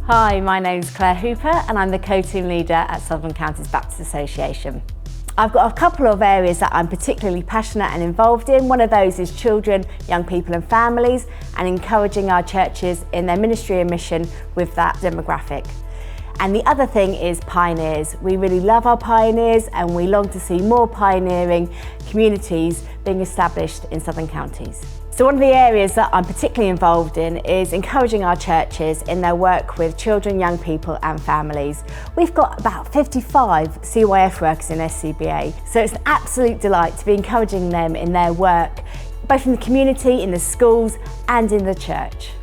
Hi, my name's Clare Hooper and I'm the co-team leader at Southern Counties Baptist Association. I've got a couple of areas that I'm particularly passionate and involved in. One of those is children, young people and families, and encouraging our churches in their ministry and mission with that demographic. And the other thing is pioneers. We really love our pioneers and we long to see more pioneering communities being established in Southern Counties. So one of the areas that I'm particularly involved in is encouraging our churches in their work with children, young people and families. We've got about 55 CYF workers in SCBA, so it's an absolute delight to be encouraging them in their work, both in the community, in the schools and in the church.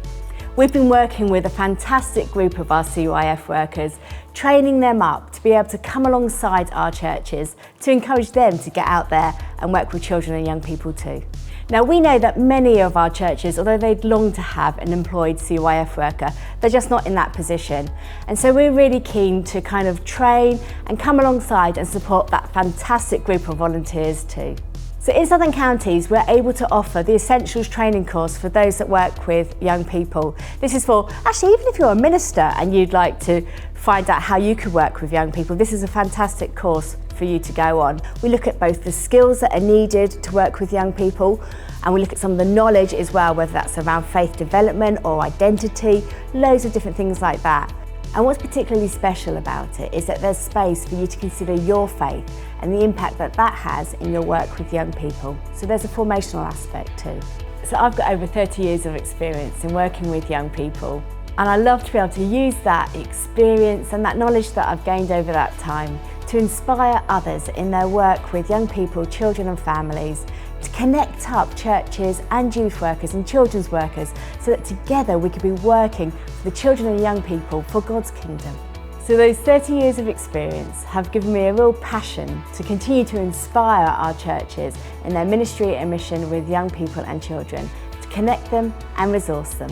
We've been working with a fantastic group of our CYF workers, training them up to be able to come alongside our churches to encourage them to get out there and work with children and young people too. Now we know that many of our churches, although they'd long to have an employed CYF worker, they're just not in that position. And so we're really keen to kind of train and come alongside and support that fantastic group of volunteers too. So in Southern Counties, we're able to offer the Essentials training course for those that work with young people. This is for, actually, even if you're a minister and you'd like to find out how you could work with young people, this is a fantastic course for you to go on. We look at both the skills that are needed to work with young people, and we look at some of the knowledge as well, whether that's around faith development or identity, loads of different things like that. And what's particularly special about it is that there's space for you to consider your faith and the impact that that has in your work with young people. So there's a formational aspect too. So I've got over 30 years of experience in working with young people, and I love to be able to use that experience and that knowledge that I've gained over that time to inspire others in their work with young people, children and families, to connect up churches and youth workers and children's workers so that together we could be working for the children and young people for God's kingdom. So those 30 years of experience have given me a real passion to continue to inspire our churches in their ministry and mission with young people and children, to connect them and resource them.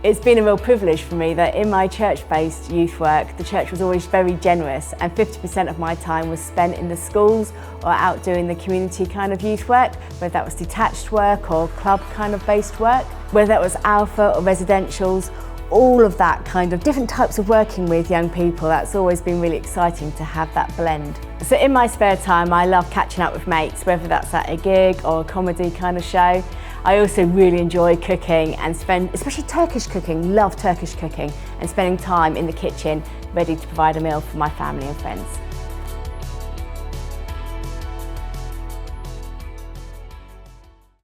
It's been a real privilege for me that in my church-based youth work, the church was always very generous, and 50% of my time was spent in the schools or out doing the community kind of youth work, whether that was detached work or club kind of based work, whether that was alpha or residentials, all of that kind of different types of working with young people. That's always been really exciting to have that blend. So in my spare time, I love catching up with mates, whether that's at a gig or a comedy kind of show. I also really enjoy cooking and especially Turkish cooking, love Turkish cooking, and spending time in the kitchen ready to provide a meal for my family and friends.